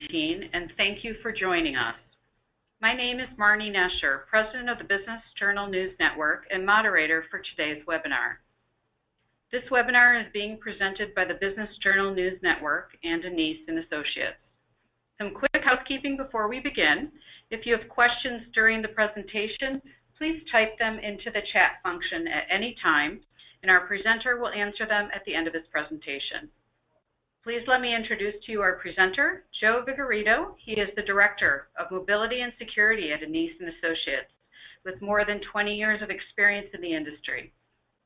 and thank you for joining us. My name is Marnie Nesher, President of the Business Journal News Network and moderator for today's webinar. This webinar is being presented by the Business Journal News Network and Denise and Associates. Some quick housekeeping before we begin. If you have questions during the presentation, please type them into the chat function at any time, and our presenter will answer them at the end of his presentation. Please let me introduce to you our presenter, Joe Vigilante. He is the Director of Mobility and Security at Denise and Associates, with more than 20 years of experience in the industry.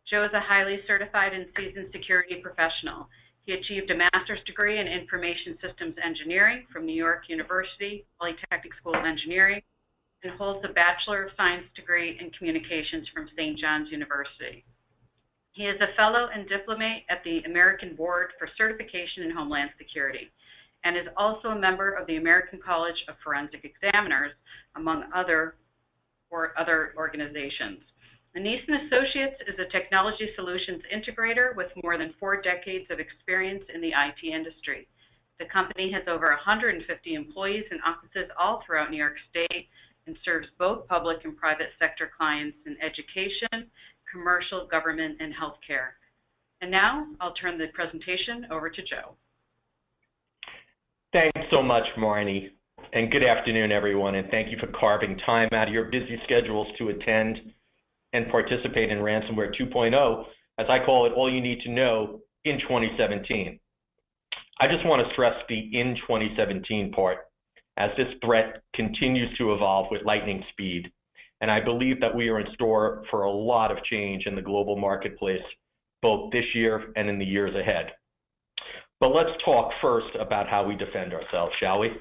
Joe is a highly certified and seasoned security professional. He achieved a master's degree in Information Systems Engineering from New York University Polytechnic School of Engineering and holds a Bachelor of Science degree in Communications from St. John's University. He is a fellow and diplomate at the American Board for Certification in Homeland Security and is also a member of the American College of Forensic Examiners, among other organizations. Denise and Associates is a technology solutions integrator with more than 4 decades of experience in the IT industry. The company has over 150 employees and offices all throughout New York State and serves both public and private sector clients in education, commercial, government, and healthcare. And now I'll turn the presentation over to Joe. Thanks so much, Marnie, and good afternoon, everyone, and thank you for carving time out of your busy schedules to attend and participate in Ransomware 2.0, as I call it, all you need to know in 2017. I just want to stress the in 2017 part, as this threat continues to evolve with lightning speed. And I believe that we are in store for a lot of change in the global marketplace, both this year and in the years ahead. But let's talk first about how we defend ourselves, shall we?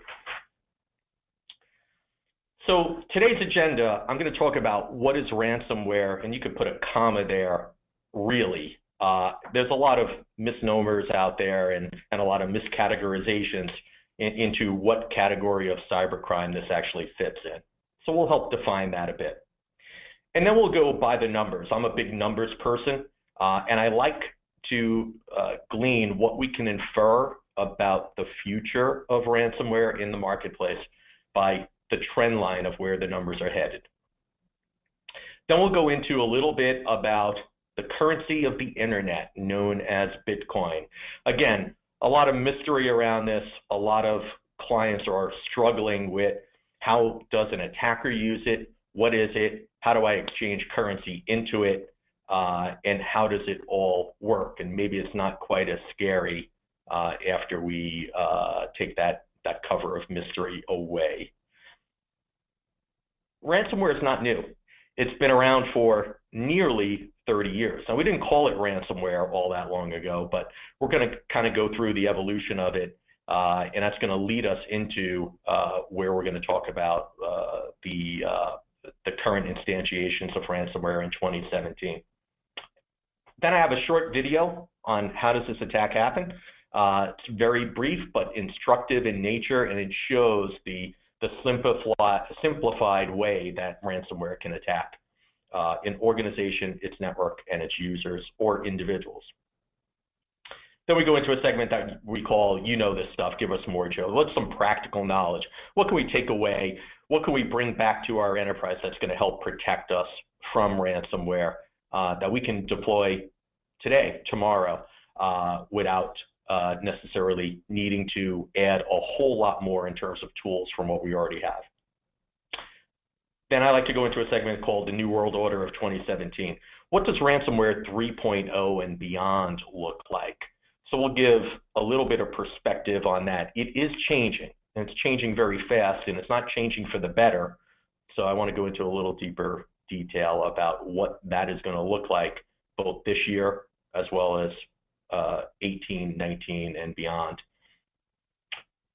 So today's agenda, I'm going to talk about what is ransomware, and you could put a comma there, really. There's a lot of misnomers out there and a lot of miscategorizations into what category of cybercrime this actually fits in. So we'll help define that a bit. And then we'll go by the numbers. I'm a big numbers person, and I like to glean what we can infer about the future of ransomware in the marketplace by the trend line of where the numbers are headed. Then we'll go into a little bit about the currency of the internet, known as Bitcoin. Again, a lot of mystery around this. A lot of clients are struggling with how does an attacker use it, what is it, how do I exchange currency into it, and how does it all work? And maybe it's not quite as scary after we take that cover of mystery away. Ransomware is not new. It's been around for nearly 30 years. Now, we didn't call it ransomware all that long ago, but we're going to kind of go through the evolution of it, and that's going to lead us into where we're going to talk about the current instantiations of ransomware in 2017. Then I have a short video on how does this attack happen. It's very brief but instructive in nature, and it shows the simplified way that ransomware can attack an organization, its network, and its users or individuals. Then we go into a segment that we call, you know this stuff, give us more, Joe. What's some practical knowledge? What can we take away? What can we bring back to our enterprise that's going to help protect us from ransomware that we can deploy today, tomorrow, without necessarily needing to add a whole lot more in terms of tools from what we already have. Then I like to go into a segment called the New World Order of 2017. What does ransomware 3.0 and beyond look like? So we'll give a little bit of perspective on that. It is changing, and it's changing very fast, and it's not changing for the better. So I want to go into a little deeper detail about what that is going to look like both this year as well as 18, 19, and beyond.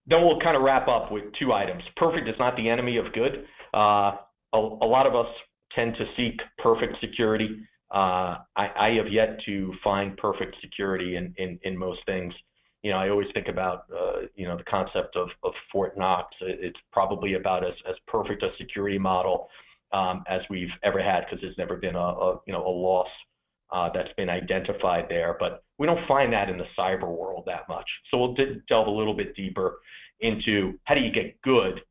Then we'll kind of wrap up with 2 items. Perfect is not the enemy of good. A lot of us tend to seek perfect security. I have yet to find perfect security in most things. You know, I always think about you know, the concept of Fort Knox. It's probably about as perfect a security model as we've ever had, because there's never been a loss that's been identified there. But we don't find that in the cyber world that much. So we'll delve a little bit deeper into how do you get good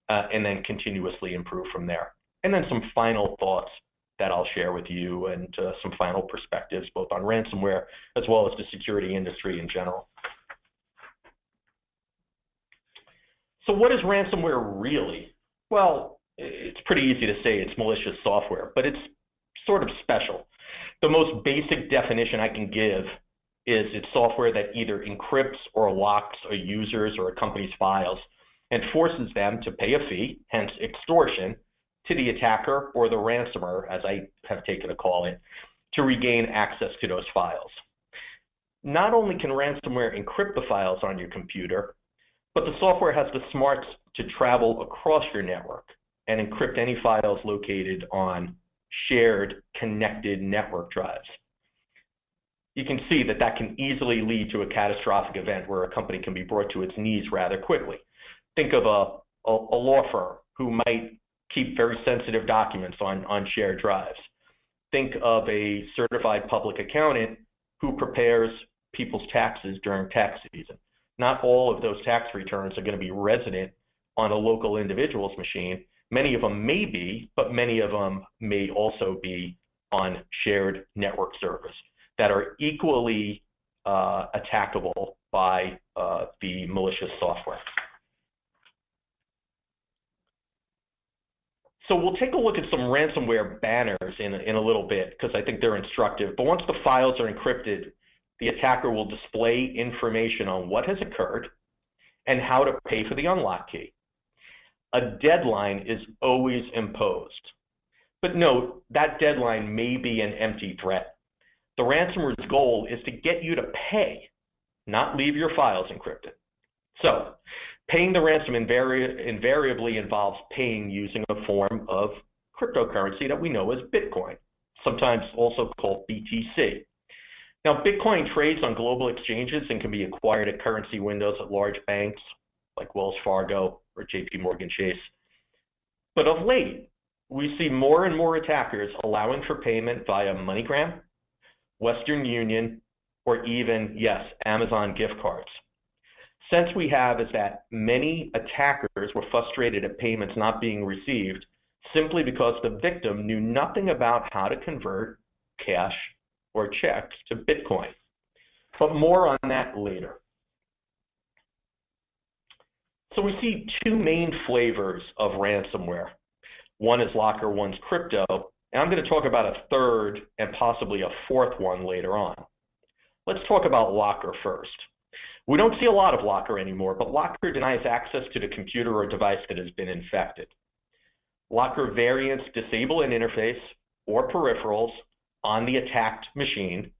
and then continuously improve from there. And then some final thoughts that I'll share with you and some final perspectives both on ransomware as well as the security industry in general. So what is ransomware really? Well, it's pretty easy to say it's malicious software, but it's sort of special. The most basic definition I can give is it's software that either encrypts or locks a user's or a company's files and forces them to pay a fee, hence extortion, to the attacker or the ransomer, as I have taken to call it, to regain access to those files. Not only can ransomware encrypt the files on your computer, but the software has the smarts to travel across your network and encrypt any files located on shared connected network drives. You can see that that can easily lead to a catastrophic event where a company can be brought to its knees rather quickly. Think of a law firm who might keep very sensitive documents on shared drives. Think of a certified public accountant who prepares people's taxes during tax season. Not all of those tax returns are going to be resident on a local individual's machine. Many of them may be, but many of them may also be on shared network servers that are equally attackable by the malicious software. So we'll take a look at some ransomware banners in a little bit because I think they're instructive. But once the files are encrypted, the attacker will display information on what has occurred and how to pay for the unlock key. A deadline is always imposed. But note, that deadline may be an empty threat. The ransomware's goal is to get you to pay, not leave your files encrypted. So, paying the ransom invariably involves paying using a form of cryptocurrency that we know as Bitcoin, sometimes also called BTC. Now, Bitcoin trades on global exchanges and can be acquired at currency windows at large banks like Wells Fargo or JP Morgan Chase. But of late, we see more and more attackers allowing for payment via MoneyGram, Western Union, or even, yes, Amazon gift cards. Sense we have is that many attackers were frustrated at payments not being received simply because the victim knew nothing about how to convert cash or checks to Bitcoin. But more on that later. So we see two main flavors of ransomware. One is locker, one's crypto, and I'm going to talk about a third and possibly a fourth one later on. Let's talk about locker first. We don't see a lot of locker anymore, but locker denies access to the computer or device that has been infected. Locker variants disable an interface or peripherals on the attacked machine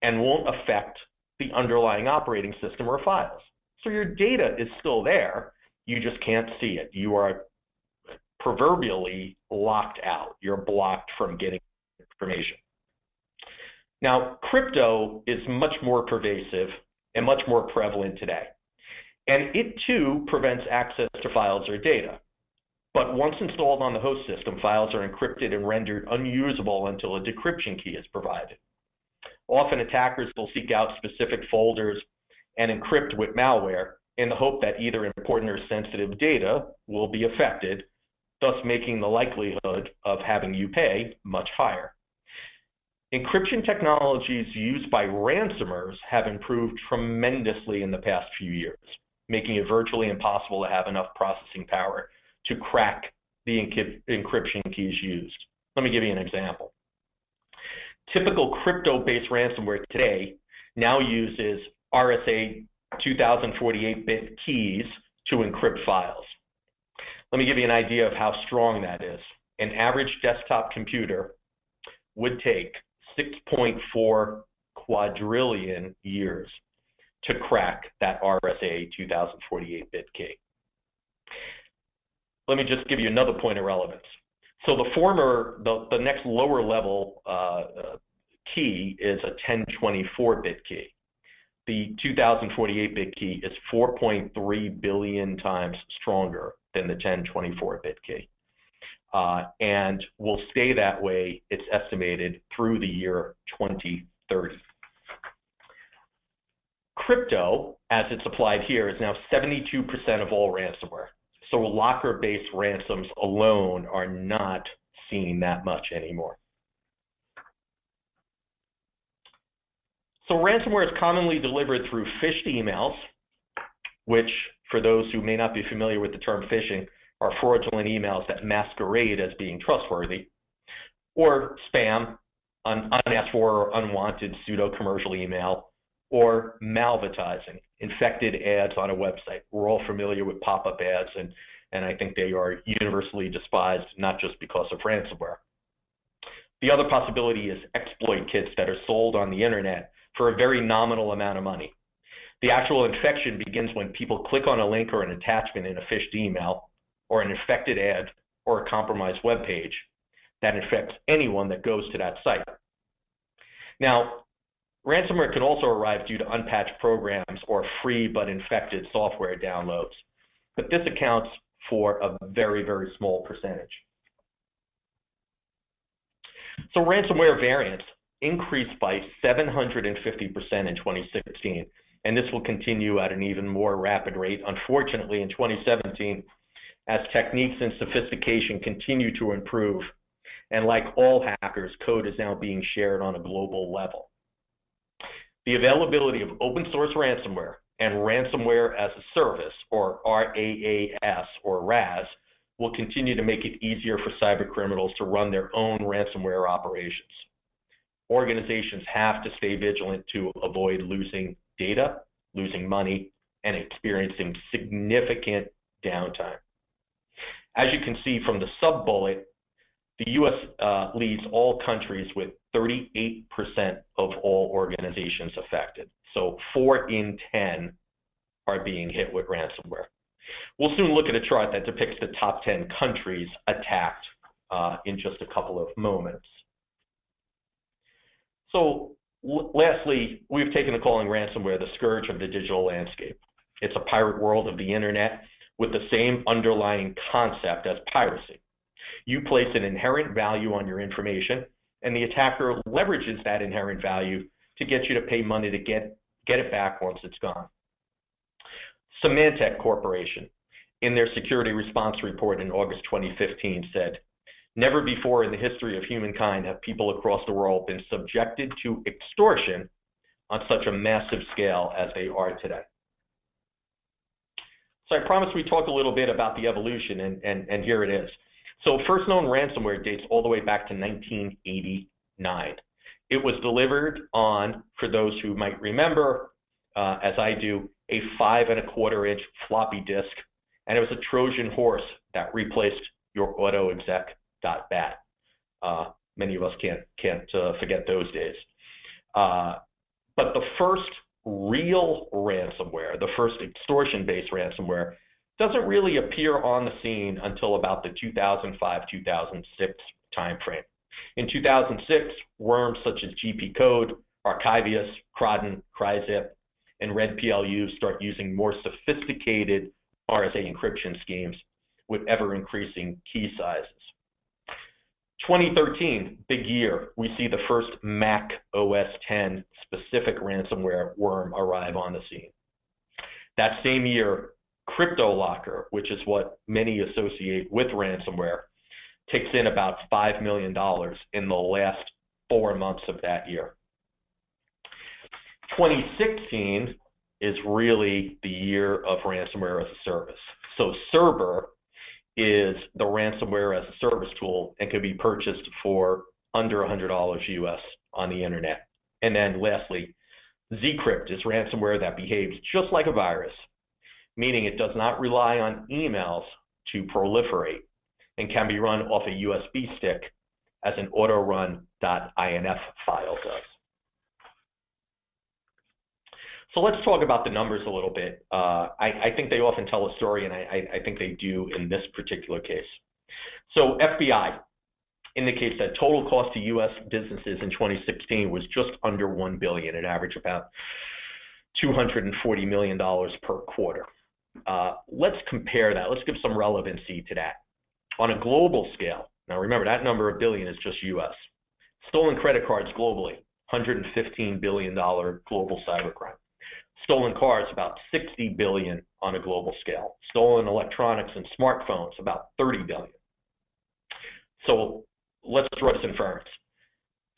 and won't affect the underlying operating system or files. So your data is still there, you just can't see it. You are proverbially locked out. You're blocked from getting information. Now, crypto is much more pervasive and much more prevalent today. And it too prevents access to files or data. But once installed on the host system, files are encrypted and rendered unusable until a decryption key is provided. Often attackers will seek out specific folders and encrypt with malware in the hope that either important or sensitive data will be affected, thus making the likelihood of having you pay much higher. Encryption technologies used by ransomers have improved tremendously in the past few years, making it virtually impossible to have enough processing power to crack the encryption keys used. Let me give you an example. Typical crypto-based ransomware today now uses RSA 2048-bit keys to encrypt files. Let me give you an idea of how strong that is. An average desktop computer would take 6.4 quadrillion years to crack that RSA 2048-bit key. Let me just give you another point of relevance. So the next lower level key is a 1024-bit key. The 2048-bit key is 4.3 billion times stronger than the 1024-bit key. And will stay that way, it's estimated, through the year 2030. Crypto, as it's applied here, is now 72% of all ransomware. So locker-based ransoms alone are not seen that much anymore. So ransomware is commonly delivered through phished emails, which, for those who may not be familiar with the term phishing, are fraudulent emails that masquerade as being trustworthy, or spam, unasked for or unwanted pseudo-commercial email, or malvertising, infected ads on a website. We're all familiar with pop-up ads, and I think they are universally despised, not just because of ransomware. The other possibility is exploit kits that are sold on the internet for a very nominal amount of money. The actual infection begins when people click on a link or an attachment in a phished email, or an infected ad, or a compromised web page that infects anyone that goes to that site. Now, ransomware can also arrive due to unpatched programs or free but infected software downloads, but this accounts for a very, very small percentage. So ransomware variants increased by 750% in 2016, and this will continue at an even more rapid rate, unfortunately, in 2017, as techniques and sophistication continue to improve. And like all hackers, code is now being shared on a global level. The availability of open source ransomware and ransomware as a service, or RAAS or RAS, will continue to make it easier for cybercriminals to run their own ransomware operations. Organizations have to stay vigilant to avoid losing data, losing money, and experiencing significant downtime. As you can see from the sub-bullet, the U.S. leads all countries with 38% of all organizations affected. So 4 in 10 are being hit with ransomware. We'll soon look at a chart that depicts the top 10 countries attacked in just a couple of moments. So lastly, we've taken to calling ransomware the scourge of the digital landscape. It's a pirate world of the internet with the same underlying concept as piracy. You place an inherent value on your information, and the attacker leverages that inherent value to get you to pay money to get it back once it's gone. Symantec Corporation, in their security response report in August 2015, said, "Never before in the history of humankind have people across the world been subjected to extortion on such a massive scale as they are today." So I promised we'd talk a little bit about the evolution, and here it is. So first known ransomware dates all the way back to 1989. It was delivered on, for those who might remember, as I do, a 5¼ floppy disk, and it was a Trojan horse that replaced your autoexec.bat. Many of us can't forget those days. But the first real ransomware, the first extortion-based ransomware, doesn't really appear on the scene until about the 2005-2006 timeframe. In 2006, worms such as GP Code, Archivius, Crodden, Cryzip, and RedPLU start using more sophisticated RSA encryption schemes with ever-increasing key sizes. 2013, big year, we see the first Mac OS X specific ransomware worm arrive on the scene. That same year, CryptoLocker, which is what many associate with ransomware, takes in about $5 million in the last 4 months of that year. 2016 is really the year of ransomware as a service. So Cerber is the ransomware as a service tool and can be purchased for under $100 US on the internet. And then lastly, Zcrypt is ransomware that behaves just like a virus, meaning it does not rely on emails to proliferate and can be run off a USB stick as an autorun.inf file does. So let's talk about the numbers a little bit. I think they often tell a story, and I think they do in this particular case. So FBI indicates that total cost to U.S. businesses in 2016 was just under $1 billion. It averaged about $240 million per quarter. Let's compare that. Let's give some relevancy to that. On a global scale, now remember that number of billion is just U.S. Stolen credit cards globally, $115 billion global cybercrime. Stolen cars, about 60 billion on a global scale. Stolen electronics and smartphones, about 30 billion. So let's draw this inference.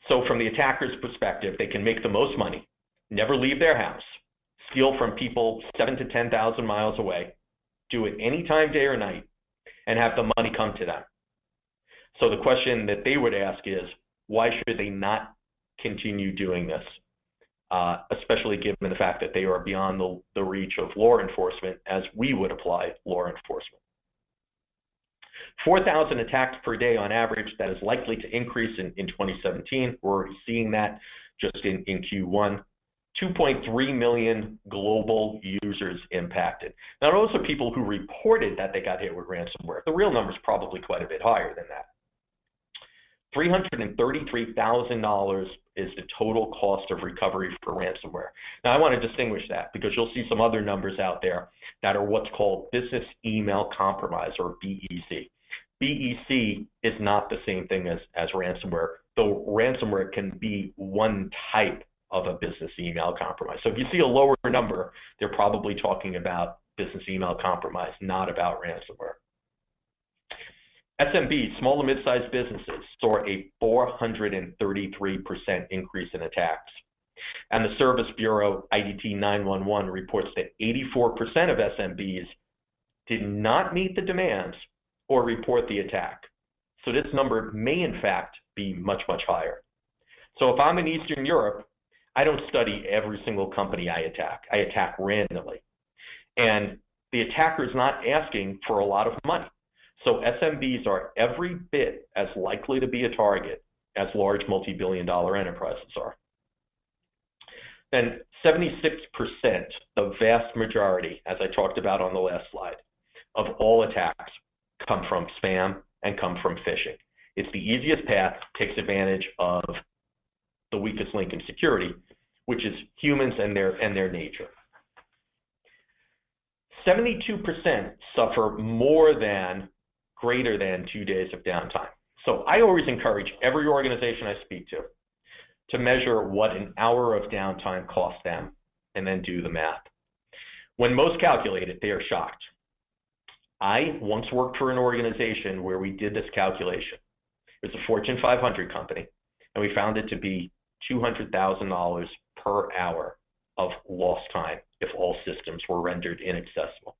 So from the attacker's perspective, they can make the most money, never leave their house, steal from people 7,000 to 10,000 miles away, do it anytime, day or night, and have the money come to them. So the question that they would ask is, why should they not continue doing this? Especially given the fact that they are beyond the reach of law enforcement as we would apply law enforcement. 4,000 attacks per day on average, that is likely to increase in 2017. We're already seeing that just in Q1. 2.3 million global users impacted. Now, those are people who reported that they got hit with ransomware. The real number is probably quite a bit higher than that. $333,000 is the total cost of recovery for ransomware. Now, I want to distinguish that because you'll see some other numbers out there that are what's called business email compromise, or BEC. BEC is not the same thing as ransomware, though ransomware can be one type of a business email compromise. So if you see a lower number, they're probably talking about business email compromise, not about ransomware. SMBs, small and mid-sized businesses, saw a 433% increase in attacks. And the Service Bureau IDT 911 reports that 84% of SMBs did not meet the demands or report the attack. So this number may in fact be much, much higher. So if I'm in Eastern Europe, I don't study every single company I attack. I attack randomly. And the attacker is not asking for a lot of money. So SMBs are every bit as likely to be a target as large multi-billion-dollar enterprises are. Then 76%, the vast majority, as I talked about on the last slide, of all attacks come from spam and come from phishing. It's the easiest path, takes advantage of the weakest link in security, which is humans and their nature. 72% suffer greater than 2 days of downtime. So I always encourage every organization I speak to measure what an hour of downtime costs them and then do the math. When most calculate it, they are shocked. I once worked for an organization where we did this calculation. It was a Fortune 500 company, and we found it to be $200,000 per hour of lost time if all systems were rendered inaccessible.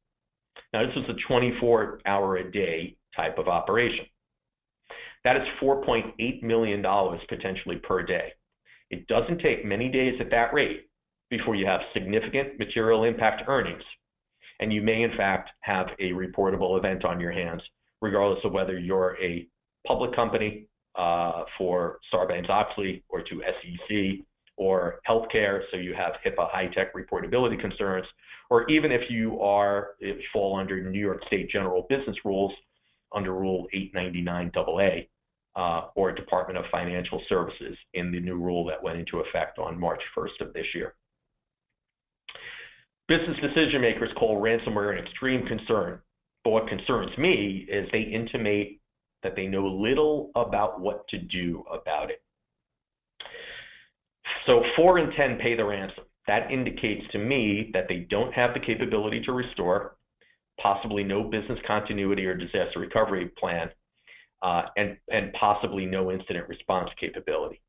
Now, this was a 24-hour-a-day type of operation. That is $4.8 million potentially per day. It doesn't take many days at that rate before you have significant material impact earnings, and you may in fact have a reportable event on your hands, regardless of whether you're a public company for Sarbanes-Oxley or to SEC, or healthcare, so you have HIPAA high-tech reportability concerns, or even if you fall under New York State General Business Rules under Rule 899 AA, or Department of Financial Services in the new rule that went into effect on March 1st of this year. Business decision makers call ransomware an extreme concern, but what concerns me is they intimate that they know little about what to do about it. So 4 in 10 pay the ransom. That indicates to me that they don't have the capability to restore, possibly no business continuity or disaster recovery plan, and possibly no incident response capability.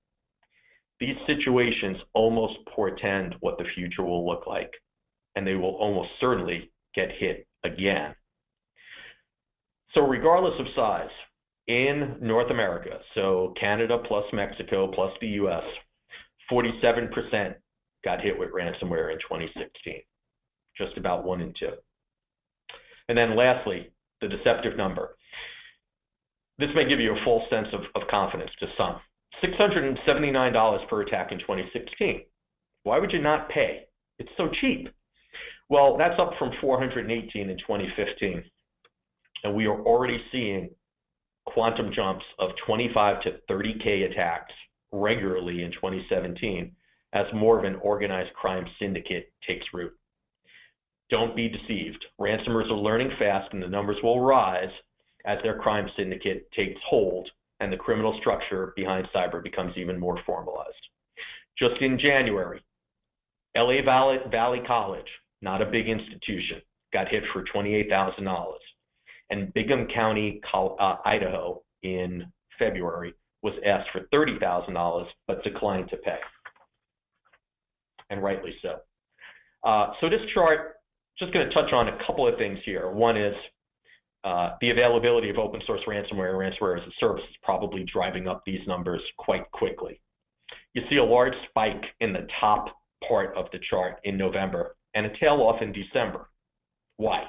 These situations almost portend what the future will look like, and they will almost certainly get hit again. So regardless of size, in North America, so Canada plus Mexico plus the US, 47% got hit with ransomware in 2016, just about 1 in 2. And then lastly, the deceptive number. This may give you a false sense of confidence to some. $679 per attack in 2016. Why would you not pay? It's so cheap. Well, that's up from $418 in 2015. And we are already seeing quantum jumps of 25 to 30K attacks regularly in 2017 as more of an organized crime syndicate takes root. Don't be deceived. Ransomers are learning fast, and the numbers will rise as their crime syndicate takes hold and the criminal structure behind cyber becomes even more formalized. Just in January, LA Valley College, not a big institution, got hit for $28,000. And Bingham County, Idaho, in February was asked for $30,000 but declined to pay, and rightly so. So this chart, just going to touch on a couple of things here. One is the availability of open source ransomware and ransomware as a service is probably driving up these numbers quite quickly. You see a large spike in the top part of the chart in November and a tail off in December. Why?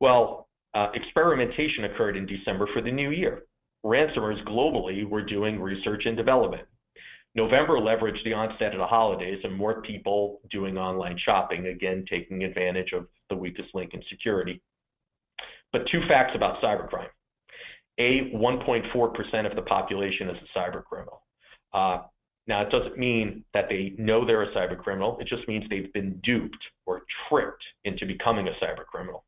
Well, experimentation occurred in December for the new year. Ransomers globally were doing research and development. November leveraged the onset of the holidays and more people doing online shopping, again taking advantage of the weakest link in security. But two facts about cybercrime. 1.4% of the population is a cybercriminal. Now, it doesn't mean that they know they're a cybercriminal. It just means they've been duped or tricked into becoming a cybercriminal.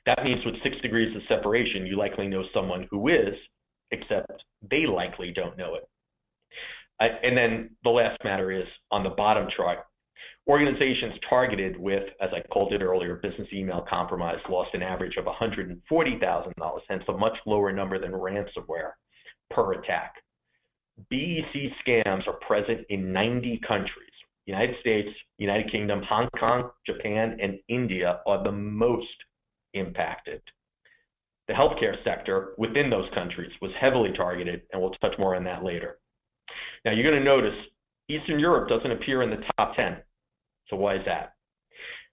That means with 6 degrees of separation, you likely know someone who is, except they likely don't know it. And then the last matter is on the bottom chart. Organizations targeted with, as I called it earlier, business email compromise lost an average of $140,000, hence a much lower number than ransomware per attack. BEC scams are present in 90 countries. United States, United Kingdom, Hong Kong, Japan, and India are the most impacted. The healthcare sector within those countries was heavily targeted, and we'll touch more on that later. Now, you're going to notice Eastern Europe doesn't appear in the top 10. So why is that?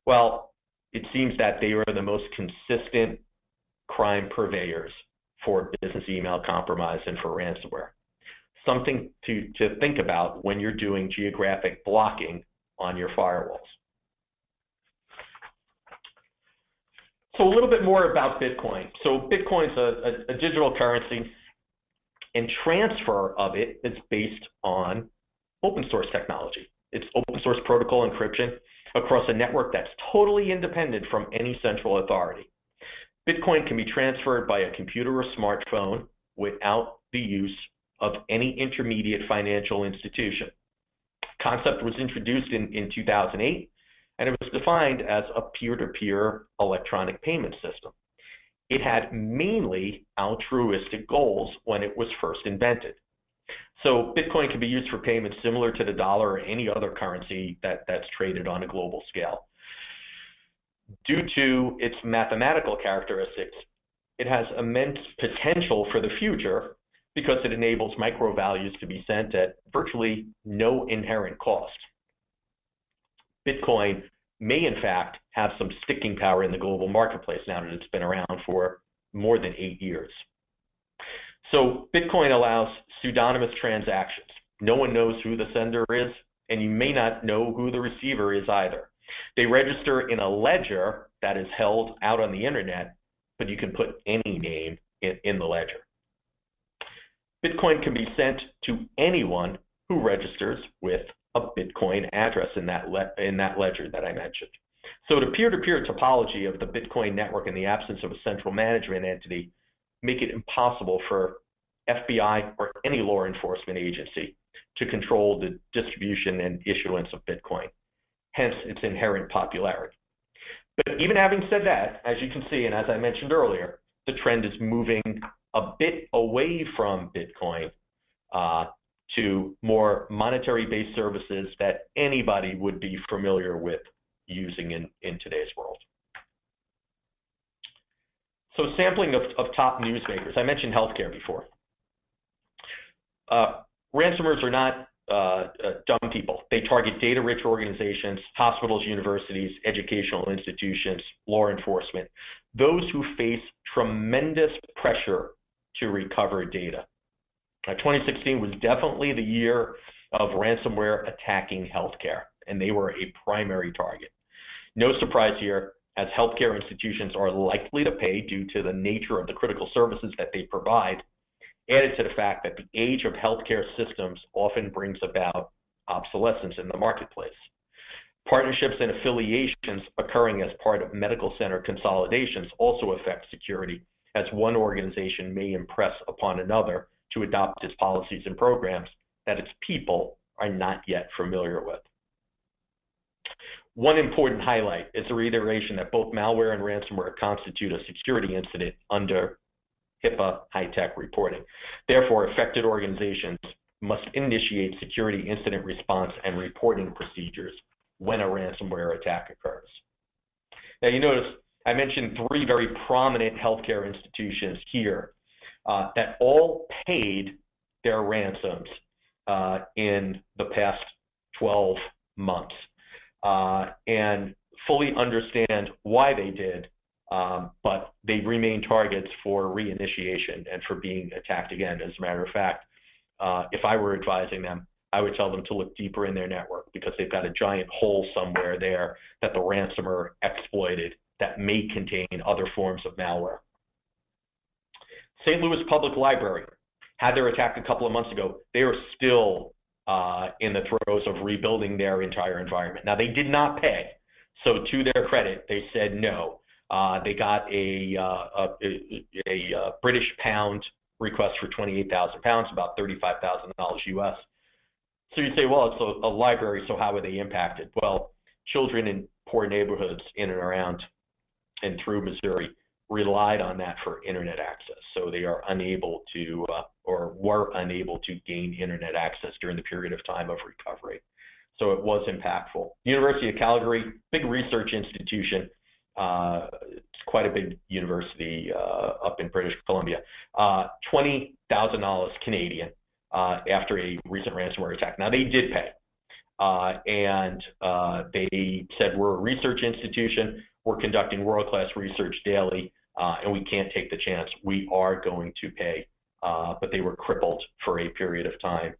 Well, it seems that they are the most consistent crime purveyors for business email compromise and for ransomware. Something to think about when you're doing geographic blocking on your firewalls. So a little bit more about Bitcoin. So Bitcoin's a digital currency, and transfer of it is based on open source technology. It's open source protocol encryption across a network that's totally independent from any central authority. Bitcoin can be transferred by a computer or smartphone without the use of any intermediate financial institution. Concept was introduced in 2008, and it was defined as a peer-to-peer electronic payment system. It had mainly altruistic goals when it was first invented. So Bitcoin can be used for payments similar to the dollar or any other currency that's traded on a global scale. Due to its mathematical characteristics, it has immense potential for the future because it enables micro values to be sent at virtually no inherent cost. Bitcoin may, in fact, have some sticking power in the global marketplace now that it's been around for more than 8 years. So Bitcoin allows pseudonymous transactions. No one knows who the sender is, and you may not know who the receiver is either. They register in a ledger that is held out on the internet, but you can put any name in the ledger. Bitcoin can be sent to anyone who registers with a Bitcoin address in that ledger that I mentioned. So the peer-to-peer topology of the Bitcoin network in the absence of a central management entity make it impossible for FBI or any law enforcement agency to control the distribution and issuance of Bitcoin, hence its inherent popularity. But even having said that, as you can see, and as I mentioned earlier, the trend is moving a bit away from Bitcoin to more monetary-based services that anybody would be familiar with using in today's world. So sampling of top newsmakers. I mentioned healthcare before. Ransomers are not dumb people. They target data-rich organizations, hospitals, universities, educational institutions, law enforcement, those who face tremendous pressure to recover data. 2016 was definitely the year of ransomware attacking healthcare, and they were a primary target. No surprise here, as healthcare institutions are likely to pay due to the nature of the critical services that they provide, added to the fact that the age of healthcare systems often brings about obsolescence in the marketplace. Partnerships and affiliations occurring as part of medical center consolidations also affect security, as one organization may impress upon another to adopt its policies and programs that its people are not yet familiar with. One important highlight is the reiteration that both malware and ransomware constitute a security incident under HIPAA high-tech reporting. Therefore, affected organizations must initiate security incident response and reporting procedures when a ransomware attack occurs. Now, you notice I mentioned 3 very prominent healthcare institutions here that all paid their ransoms in the past 12 months and fully understand why they did, but they remain targets for reinitiation and for being attacked again. As a matter of fact, if I were advising them, I would tell them to look deeper in their network because they've got a giant hole somewhere there that the ransomer exploited that may contain other forms of malware. St. Louis Public Library had their attack a couple of months ago. They are still in the throes of rebuilding their entire environment. Now, they did not pay, so to their credit, they said no. They got a British pound request for 28,000 pounds, about $35,000 US. So you'd say, well, it's a library, so how are they impacted? Well, children in poor neighborhoods in and around and through Missouri relied on that for internet access. So they are unable to, or were unable to gain internet access during the period of time of recovery. So it was impactful. University of Calgary, big research institution. It's quite a big university up in British Columbia. $20,000 Canadian after a recent ransomware attack. Now, they did pay. And they said, we're a research institution. We're conducting world-class research daily, and we can't take the chance. We are going to pay. But they were crippled for a period of time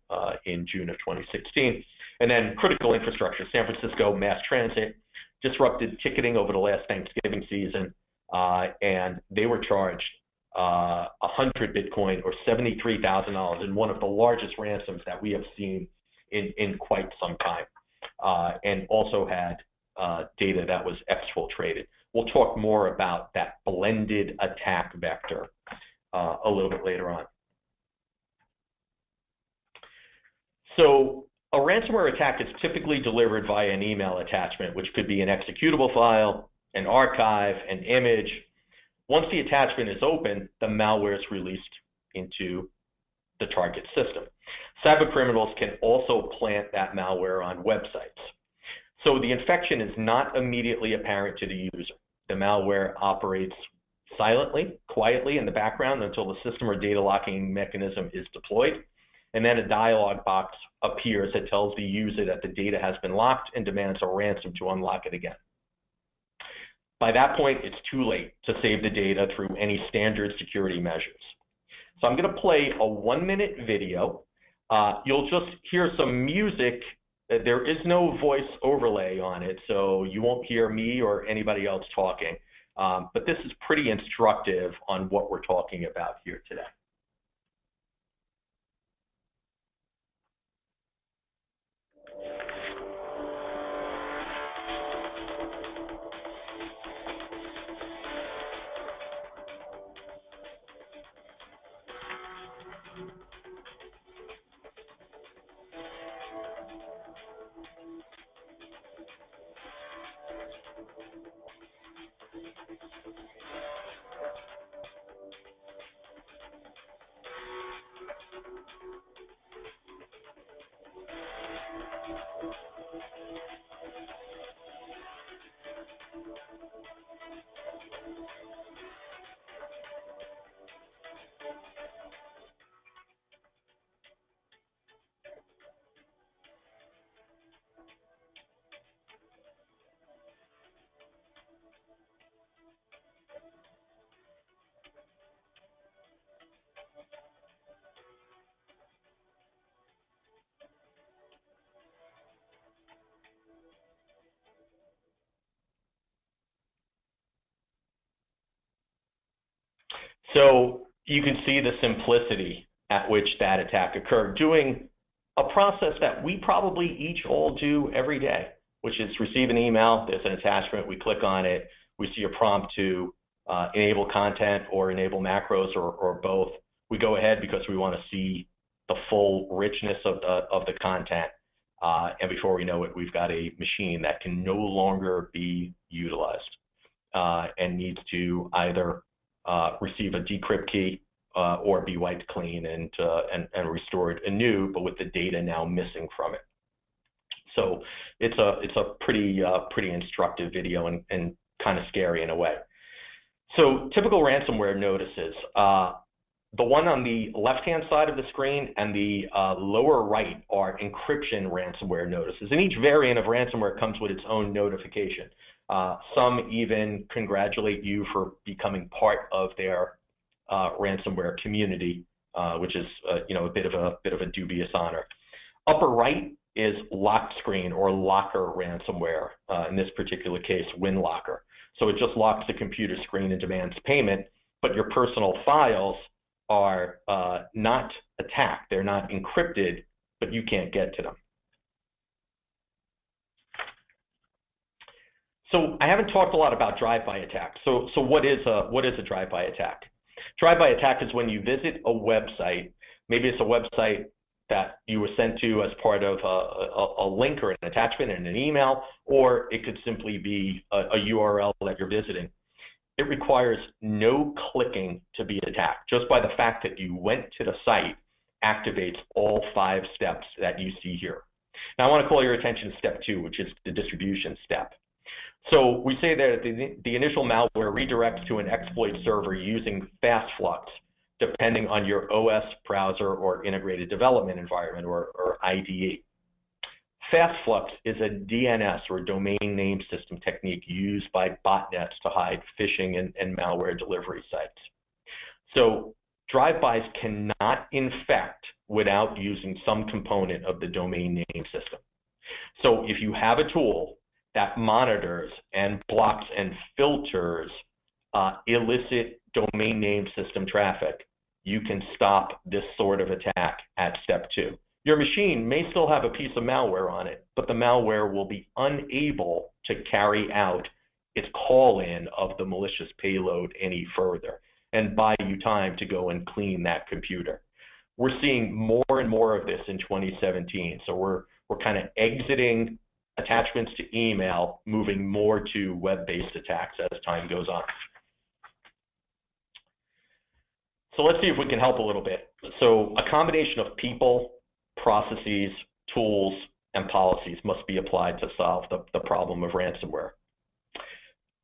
in June of 2016. And then critical infrastructure, San Francisco mass transit, disrupted ticketing over the last Thanksgiving season, and they were charged 100 Bitcoin or $73,000 in one of the largest ransoms that we have seen in quite some time, and also had data that was exfiltrated. We'll talk more about that blended attack vector a little bit later on. So a ransomware attack is typically delivered via an email attachment, which could be an executable file, an archive, an image. Once the attachment is open, the malware is released into the target system. Cybercriminals can also plant that malware on websites. So the infection is not immediately apparent to the user. The malware operates silently, quietly in the background until the system or data locking mechanism is deployed. And then a dialog box appears that tells the user that the data has been locked and demands a ransom to unlock it again. By that point, it's too late to save the data through any standard security measures. So I'm going to play a 1-minute video. You'll just hear some music. There is no voice overlay on it, so you won't hear me or anybody else talking. But this is pretty instructive on what we're talking about here today. So you can see the simplicity at which that attack occurred, doing a process that we probably each all do every day, which is receive an email, there's an attachment, we click on it, we see a prompt to enable content or enable macros or both. We go ahead because we want to see the full richness of the content. and before we know it, we've got a machine that can no longer be utilized and needs to either receive a decrypt key or be wiped clean and restored anew, but with the data now missing from it. So it's a pretty instructive video and kind of scary in a way. So typical ransomware notices. The one on the left-hand side of the screen and the lower right are encryption ransomware notices. And each variant of ransomware comes with its own notification. Some even congratulate you for becoming part of their ransomware community, which is a bit of a dubious honor. Upper right is lock screen or locker ransomware. In this particular case, WinLocker. So it just locks the computer screen and demands payment, but your personal files are not attacked. They're not encrypted, but you can't get to them. So I haven't talked a lot about drive-by attacks. So what is a drive-by attack? Drive-by attack is when you visit a website. Maybe it's a website that you were sent to as part of a link or an attachment in an email, or it could simply be a URL that you're visiting. It requires no clicking to be attacked. Just by the fact that you went to the site activates all 5 steps that you see here. Now I want to call your attention to step 2, which is the distribution step. So we say that the initial malware redirects to an exploit server using fast flux, depending on your OS, browser, or integrated development environment, or IDE. Fast flux is a DNS, or domain name system technique, used by botnets to hide phishing and malware delivery sites. So drive-bys cannot infect without using some component of the domain name system. So if you have a tool that monitors and blocks and filters illicit domain name system traffic, you can stop this sort of attack at step 2. Your machine may still have a piece of malware on it, but the malware will be unable to carry out its call-in of the malicious payload any further and buy you time to go and clean that computer. We're seeing more and more of this in 2017, so we're kind of exiting attachments to email, moving more to web-based attacks as time goes on. So let's see if we can help a little bit. So a combination of people, processes, tools, and policies must be applied to solve the problem of ransomware.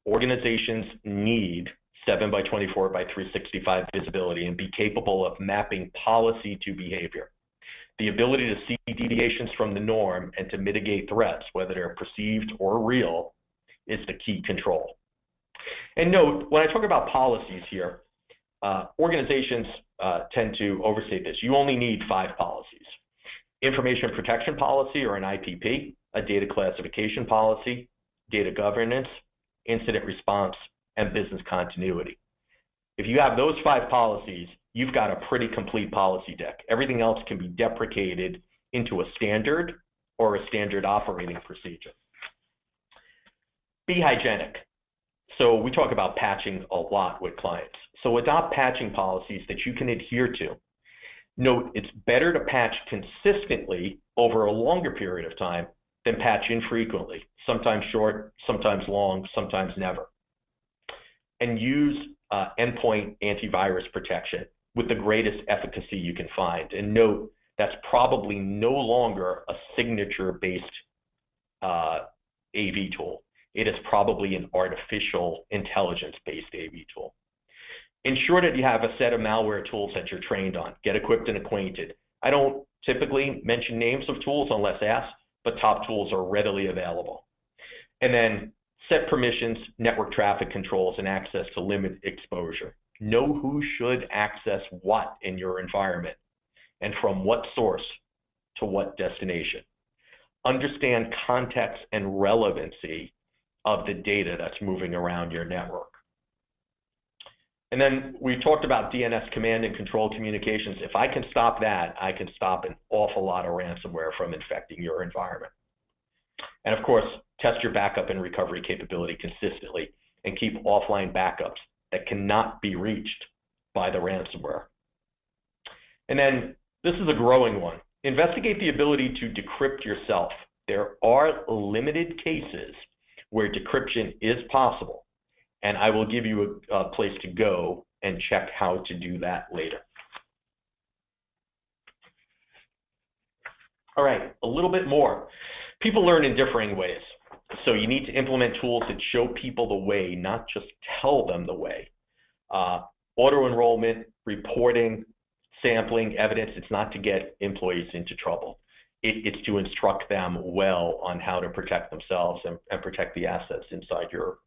Organizations need 7x24x365 visibility and be capable of mapping policy to behavior. The ability to see deviations from the norm and to mitigate threats, whether they're perceived or real, is the key control. And note, when I talk about policies here, organizations tend to overstate this. You only need 5 policies. Information protection policy, or an IPP, a data classification policy, data governance, incident response, and business continuity. If you have those 5 policies, you've got a pretty complete policy deck. Everything else can be deprecated into a standard or a standard operating procedure. Be hygienic. So we talk about patching a lot with clients. So adopt patching policies that you can adhere to. Note, it's better to patch consistently over a longer period of time than patch infrequently, sometimes short, sometimes long, sometimes never. And use endpoint antivirus protection with the greatest efficacy you can find. And note, that's probably no longer a signature-based AV tool. It is probably an artificial intelligence-based AV tool. Ensure that you have a set of malware tools that you're trained on. Get equipped and acquainted. I don't typically mention names of tools unless asked, but top tools are readily available. And then set permissions, network traffic controls, and access to limit exposure. Know who should access what in your environment and from what source to what destination. Understand context and relevancy of the data that's moving around your network. And then we talked about DNS command and control communications. If I can stop that, I can stop an awful lot of ransomware from infecting your environment. And of course, test your backup and recovery capability consistently and keep offline backups that cannot be reached by the ransomware. And then this is a growing one. Investigate the ability to decrypt yourself. There are limited cases where decryption is possible, and I will give you a place to go and check how to do that later. All right, a little bit more. People learn in differing ways, so you need to implement tools that show people the way, not just tell them the way. Auto-enrollment, reporting, sampling, evidence, it's not to get employees into trouble. It's to instruct them well on how to protect themselves and protect the assets inside your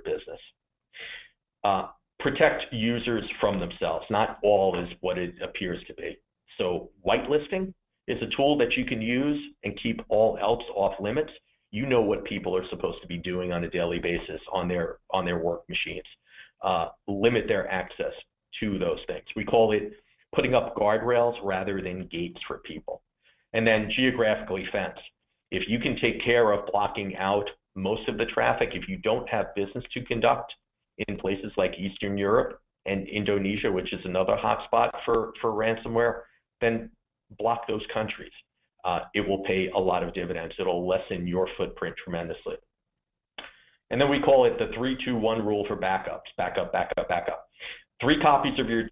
business. Protect users from themselves. Not all is what it appears to be. So whitelisting is a tool that you can use and keep all else off limits. You know what people are supposed to be doing on a daily basis on their work machines. Limit their access to those things. We call it putting up guardrails rather than gates for people. And then geographically fence. If you can take care of blocking out most of the traffic, if you don't have business to conduct in places like Eastern Europe and Indonesia, which is another hotspot for ransomware, then block those countries. It will pay a lot of dividends. It'll lessen your footprint tremendously. And then we call it the 3-2-1 rule for backups. Backup, backup, backup. 3 copies of your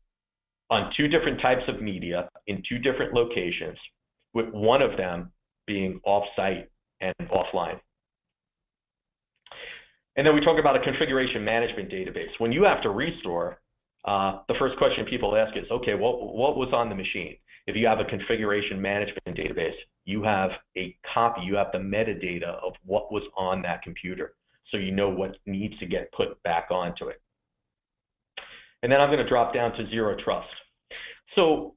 on 2 different types of media in 2 different locations, with one of them being off-site and offline. And then we talk about a configuration management database. When you have to restore, the first question people ask is, okay, what was on the machine? If you have a configuration management database, you have a copy, you have the metadata of what was on that computer, so you know what needs to get put back onto it. And then I'm going to drop down to zero trust. So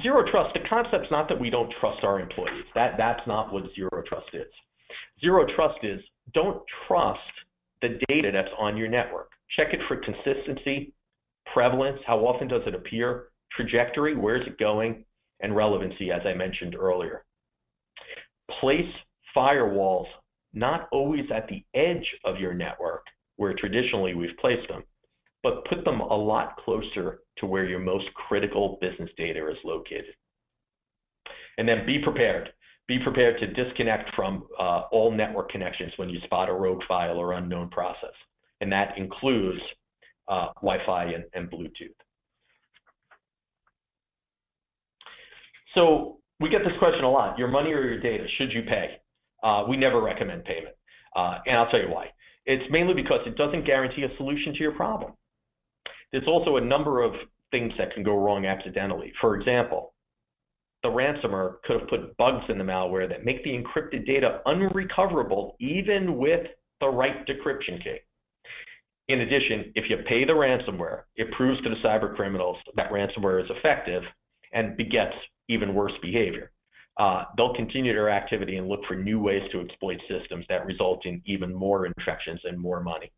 zero trust, the concept's not that we don't trust our employees. That's not what zero trust is. Zero trust is don't trust the data that's on your network. Check it for consistency, prevalence, how often does it appear, trajectory, where's it going, and relevancy, as I mentioned earlier. Place firewalls not always at the edge of your network, where traditionally we've placed them, but put them a lot closer to where your most critical business data is located. And then be prepared. Be prepared to disconnect from all network connections when you spot a rogue file or unknown process. And that includes Wi-Fi and Bluetooth. So we get this question a lot, your money or your data, should you pay? We never recommend payment, and I'll tell you why. It's mainly because it doesn't guarantee a solution to your problem. There's also a number of things that can go wrong accidentally. For example, the ransomer could have put bugs in the malware that make the encrypted data unrecoverable even with the right decryption key. In addition, if you pay the ransomware, it proves to the cyber criminals that ransomware is effective and begets even worse behavior. They'll continue their activity and look for new ways to exploit systems that result in even more infections and more money.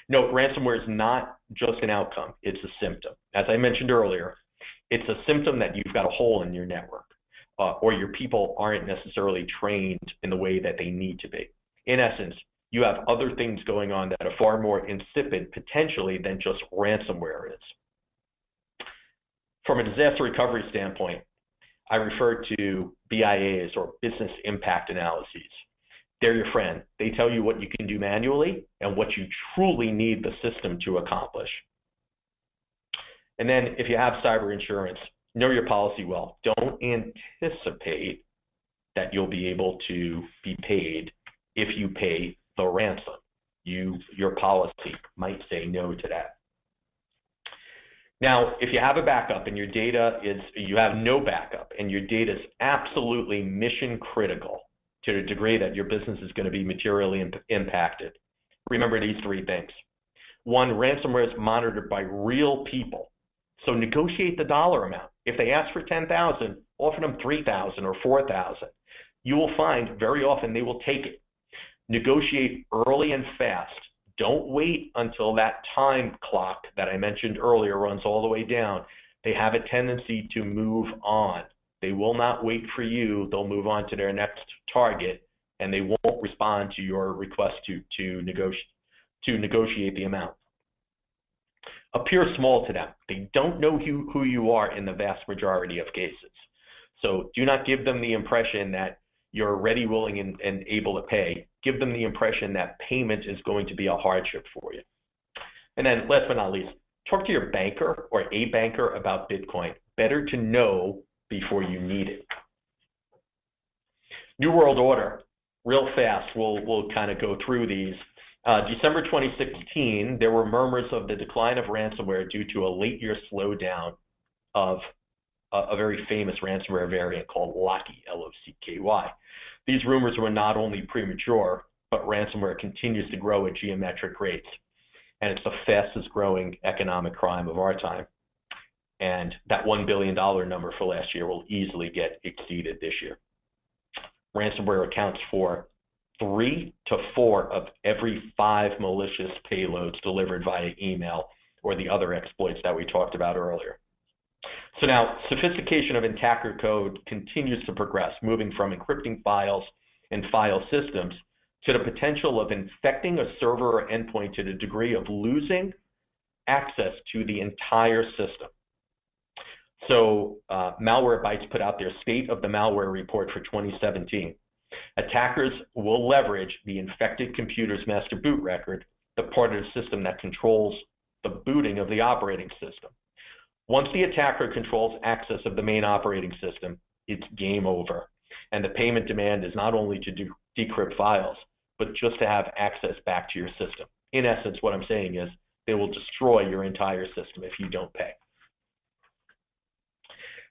Note, ransomware is not just an outcome, it's a symptom. As I mentioned earlier, it's a symptom that you've got a hole in your network, or your people aren't necessarily trained in the way that they need to be. In essence, you have other things going on that are far more insipid potentially than just ransomware is. From a disaster recovery standpoint, I refer to BIAs, or business impact analyses. They're your friend. They tell you what you can do manually and what you truly need the system to accomplish. And then if you have cyber insurance, know your policy well. Don't anticipate that you'll be able to be paid if you pay the ransom. Your policy might say no to that. Now, if you have a backup and your data you have no backup and your data is absolutely mission critical to the degree that your business is going to be materially impacted, remember these 3 things. 1, ransomware is monitored by real people. So negotiate the dollar amount. If they ask for $10,000, offer them $3,000 or $4,000. You will find very often they will take it. Negotiate early and fast. Don't wait until that time clock that I mentioned earlier runs all the way down. They have a tendency to move on. They will not wait for you. They'll move on to their next target, and they won't respond to your request to negotiate the amount. Appear small to them. They don't know who you are in the vast majority of cases. So do not give them the impression that you're ready, willing, and able to pay. Give them the impression that payment is going to be a hardship for you. And then last but not least, talk to your banker or a banker about Bitcoin. Better to know before you need it. New World Order, real fast, we'll kind of go through these. December 2016, there were murmurs of the decline of ransomware due to a late year slowdown of a very famous ransomware variant called Locky, L-O-C-K-Y. These rumors were not only premature, but ransomware continues to grow at geometric rates. And it's the fastest growing economic crime of our time. And that $1 billion number for last year will easily get exceeded this year. Ransomware accounts for 3 to 4 of every 5 malicious payloads delivered via email or the other exploits that we talked about earlier. So now, sophistication of attacker code continues to progress, moving from encrypting files and file systems to the potential of infecting a server or endpoint to the degree of losing access to the entire system. So Malwarebytes put out their State of the Malware report for 2017. Attackers will leverage the infected computer's master boot record, the part of the system that controls the booting of the operating system. Once the attacker controls access of the main operating system, it's game over. And the payment demand is not only to decrypt files, but just to have access back to your system. In essence, what I'm saying is they will destroy your entire system if you don't pay.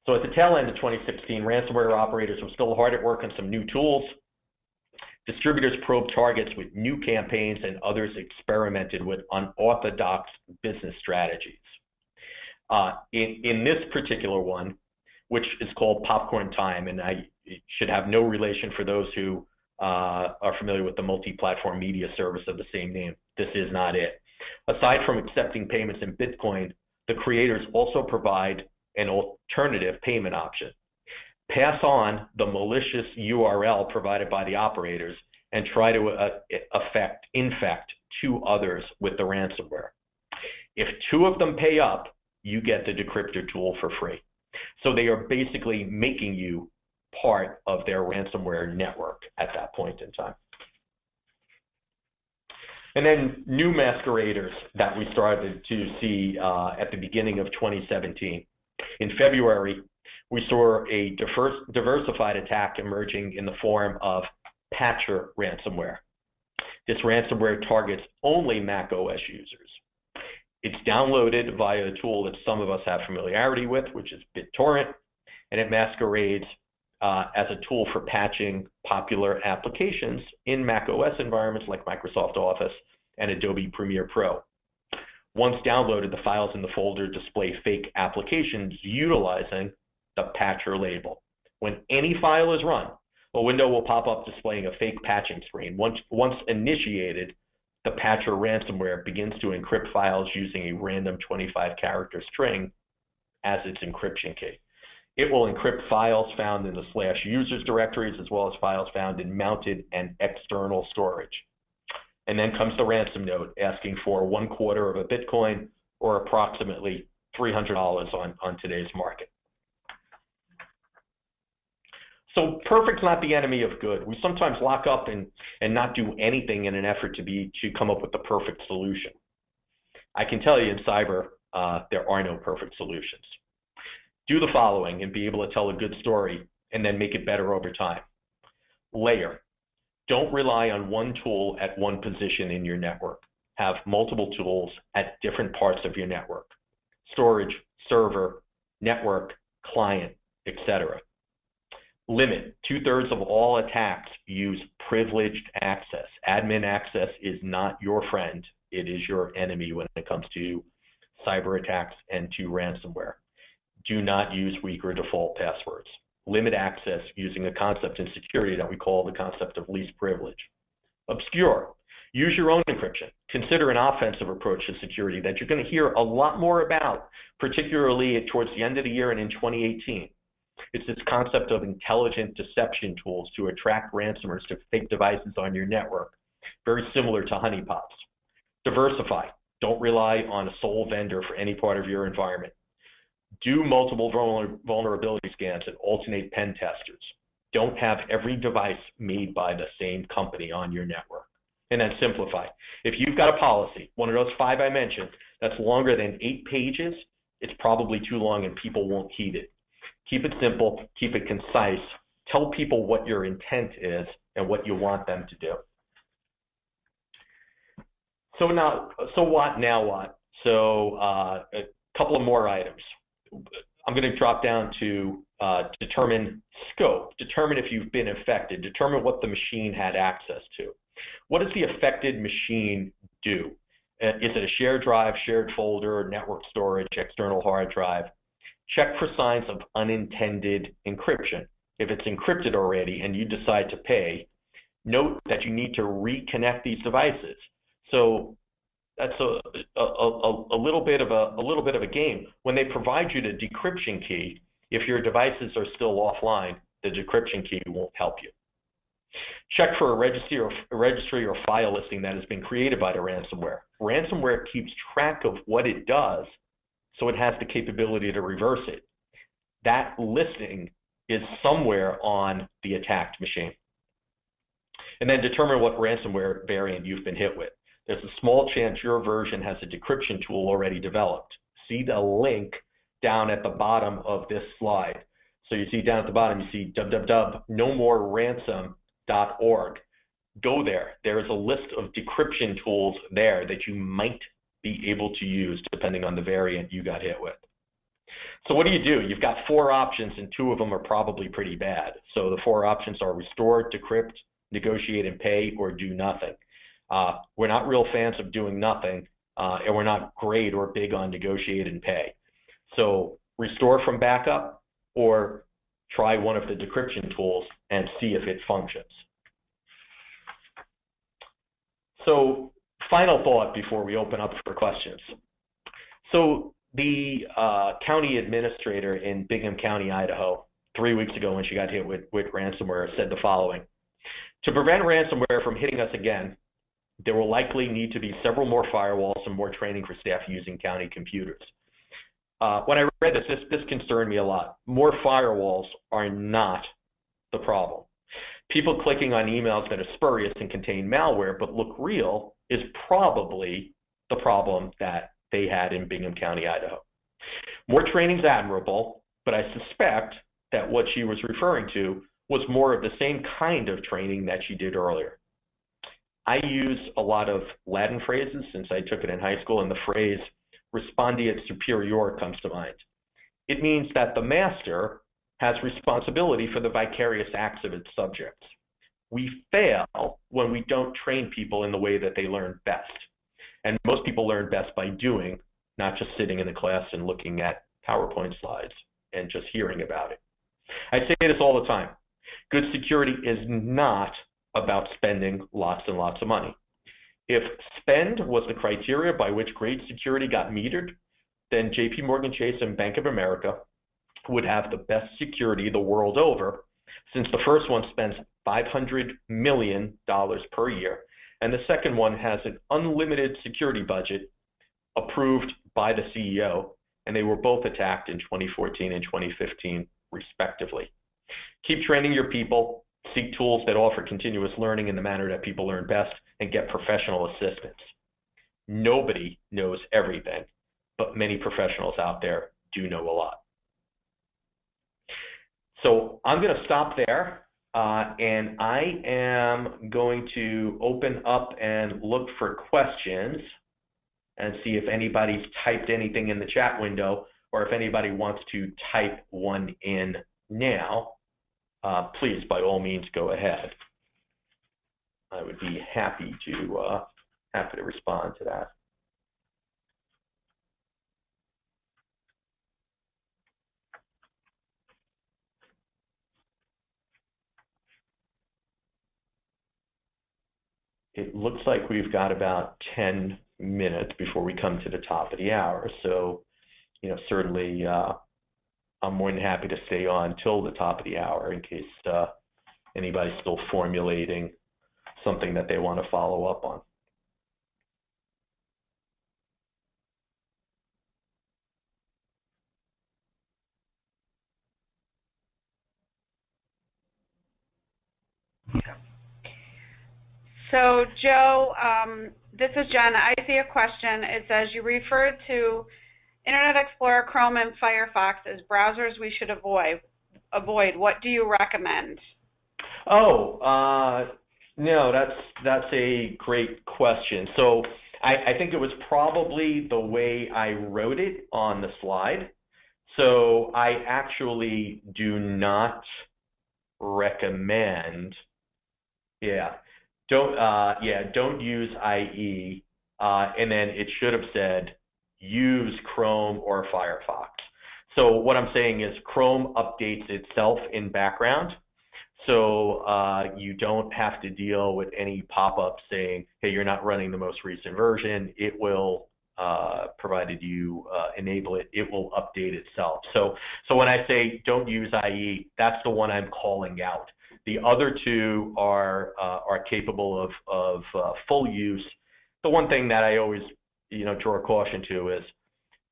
So at the tail end of 2016, ransomware operators were still hard at work on some new tools. Distributors probed targets with new campaigns, and others experimented with unorthodox business strategies. In this particular one, which is called Popcorn Time, and it should have no relation for those who are familiar with the multi-platform media service of the same name. This is not it. Aside from accepting payments in Bitcoin, the creators also provide an alternative payment option. Pass on the malicious URL provided by the operators and try to infect 2 others with the ransomware. If 2 of them pay up, you get the decryptor tool for free. So they are basically making you part of their ransomware network at that point in time. And then new masqueraders that we started to see at the beginning of 2017. In February, we saw a diversified attack emerging in the form of Patcher ransomware. This ransomware targets only Mac OS users. It's downloaded via a tool that some of us have familiarity with, which is BitTorrent, and it masquerades as a tool for patching popular applications in Mac OS environments like Microsoft Office and Adobe Premiere Pro. Once downloaded, the files in the folder display fake applications utilizing the Patcher label. When any file is run, a window will pop up displaying a fake patching screen. Once initiated, the Patcher ransomware begins to encrypt files using a random 25-character string as its encryption key. It will encrypt files found in the /users directories as well as files found in mounted and external storage. And then comes the ransom note asking for 1/4 of a Bitcoin or approximately $300 on today's market. So perfect's not the enemy of good. We sometimes lock up and not do anything in an effort to come up with the perfect solution. I can tell you in cyber, there are no perfect solutions. Do the following and be able to tell a good story and then make it better over time. Layer. Don't rely on one tool at one position in your network. Have multiple tools at different parts of your network. Storage, server, network, client, etc. Limit. 2/3 of all attacks use privileged access. Admin access is not your friend. It is your enemy when it comes to cyber attacks and to ransomware. Do not use weaker default passwords. Limit access using a concept in security that we call the concept of least privilege. Obscure. Use your own encryption. Consider an offensive approach to security that you're going to hear a lot more about, particularly towards the end of the year and in 2018. It's this concept of intelligent deception tools to attract ransomers to fake devices on your network, very similar to honeypots. Diversify. Don't rely on a sole vendor for any part of your environment. Do multiple vulnerability scans and alternate pen testers. Don't have every device made by the same company on your network. And then simplify. If you've got a policy, one of those 5 I mentioned, that's longer than 8 pages, it's probably too long and people won't heed it. Keep it simple, keep it concise, tell people what your intent is and what you want them to do. So what, now what? So a couple of more items. I'm going to drop down to determine scope, determine if you've been affected, determine what the machine had access to. What does the affected machine do? Is it a shared drive, shared folder, network storage, external hard drive? Check for signs of unintended encryption. If it's encrypted already and you decide to pay, note that you need to reconnect these devices. So that's a little bit of a game. When they provide you the decryption key, if your devices are still offline, the decryption key won't help you. Check for a registry or file listing that has been created by the ransomware. Ransomware keeps track of what it does, so it has the capability to reverse it. That listing is somewhere on the attacked machine. And then determine what ransomware variant you've been hit with. There's a small chance your version has a decryption tool already developed. See the link down at the bottom of this slide. So you see down at the bottom, you see www.nomoreransom.org. Go there. There is a list of decryption tools there that you might be able to use depending on the variant you got hit with. So what do? You've got 4 options and 2 of them are probably pretty bad. So the 4 options are restore, decrypt, negotiate and pay, or do nothing. We're not real fans of doing nothing, and we're not great or big on negotiate and pay. So restore from backup or try one of the decryption tools and see if it functions. So final thought before we open up for questions. So the county administrator in Bingham County, Idaho, 3 weeks ago when she got hit with ransomware said the following: to prevent ransomware from hitting us again, there will likely need to be several more firewalls and more training for staff using county computers. When I read this concerned me a lot. More firewalls are not the problem. People clicking on emails that are spurious and contain malware but look real is probably the problem that they had in Bingham County, Idaho. More training is admirable, but I suspect that what she was referring to was more of the same kind of training that she did earlier. I use a lot of Latin phrases since I took it in high school, and the phrase respondeat superior comes to mind. It means that the master has responsibility for the vicarious acts of its subjects. We fail when we don't train people in the way that they learn best. And most people learn best by doing, not just sitting in the class and looking at PowerPoint slides and just hearing about it. I say this all the time. Good security is not about spending lots and lots of money. If spend was the criteria by which great security got metered, then JP Morgan Chase and Bank of America would have the best security the world over, since the first one spends $500 million per year, and the second one has an unlimited security budget approved by the CEO, and they were both attacked in 2014 and 2015, respectively. Keep training your people, seek tools that offer continuous learning in the manner that people learn best, and get professional assistance. Nobody knows everything, but many professionals out there do know a lot. So I'm going to stop there, and I am going to open up and look for questions and see if anybody's typed anything in the chat window, or if anybody wants to type one in now. Please, by all means, go ahead. I would be happy to respond to that. It looks like we've got about 10 minutes before we come to the top of the hour. So, certainly I'm more than happy to stay on till the top of the hour in case anybody's still formulating something that they want to follow up on. So, Joe, this is Jen. I see a question. It says you referred to Internet Explorer, Chrome, and Firefox as browsers we should avoid. What do you recommend? Oh, no, that's a great question. So I think it was probably the way I wrote it on the slide. So I actually do not recommend, don't use IE, and then it should have said use Chrome or Firefox. So what I'm saying is Chrome updates itself in background, so you don't have to deal with any pop-ups saying, hey, you're not running the most recent version. It will, provided you enable it, it will update itself. So when I say don't use IE, that's the one I'm calling out. The other two are capable of full use. The one thing that I always draw caution to is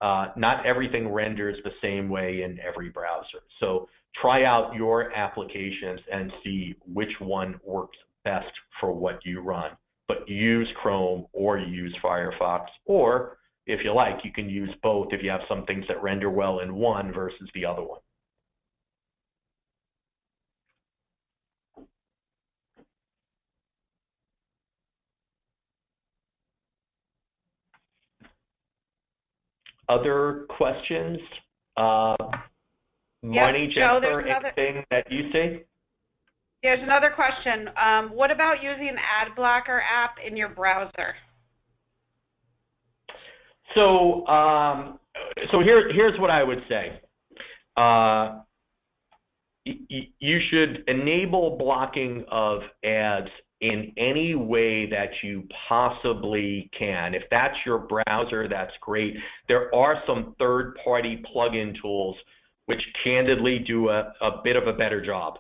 not everything renders the same way in every browser. So try out your applications and see which one works best for what you run. But use Chrome or use Firefox, or if you like, you can use both if you have some things that render well in one versus the other one. Other questions? Marnie, Jennifer, anything that you see? There's another question. What about using an ad blocker app in your browser? So, here's what I would say. You should enable blocking of ads in any way that you possibly can. If that's your browser, that's great. There are some third-party plugin tools which candidly do a bit of a better job.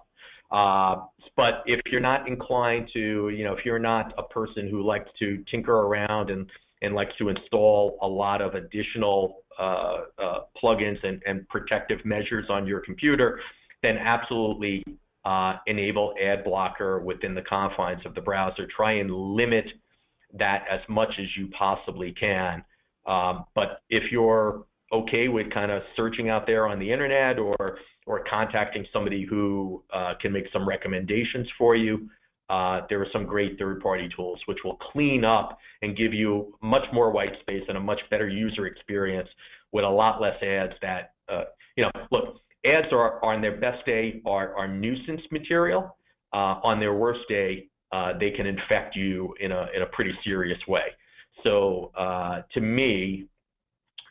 But if you're not inclined to, if you're not a person who likes to tinker around and likes to install a lot of additional plugins and protective measures on your computer, then absolutely enable ad blocker within the confines of the browser. Try and limit that as much as you possibly can. But if you're okay with kind of searching out there on the internet or contacting somebody who can make some recommendations for you, there are some great third-party tools which will clean up and give you much more white space and a much better user experience with a lot less ads that, look, ads are on their best day are nuisance material. On their worst day, they can infect you in a pretty serious way. So to me,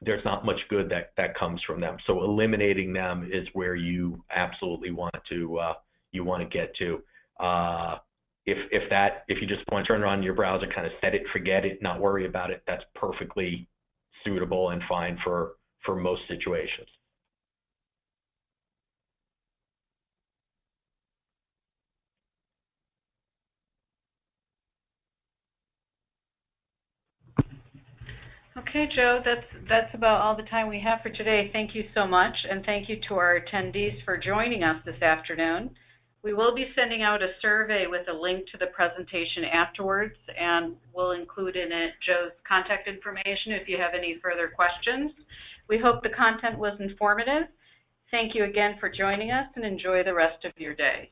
there's not much good that comes from them. So eliminating them is where you absolutely want to get to. If you just want to turn on your browser, kind of set it, forget it, not worry about it, that's perfectly suitable and fine for most situations. Okay, Joe, that's about all the time we have for today. Thank you so much, and thank you to our attendees for joining us this afternoon. We will be sending out a survey with a link to the presentation afterwards, and we'll include in it Joe's contact information if you have any further questions. We hope the content was informative. Thank you again for joining us, and enjoy the rest of your day.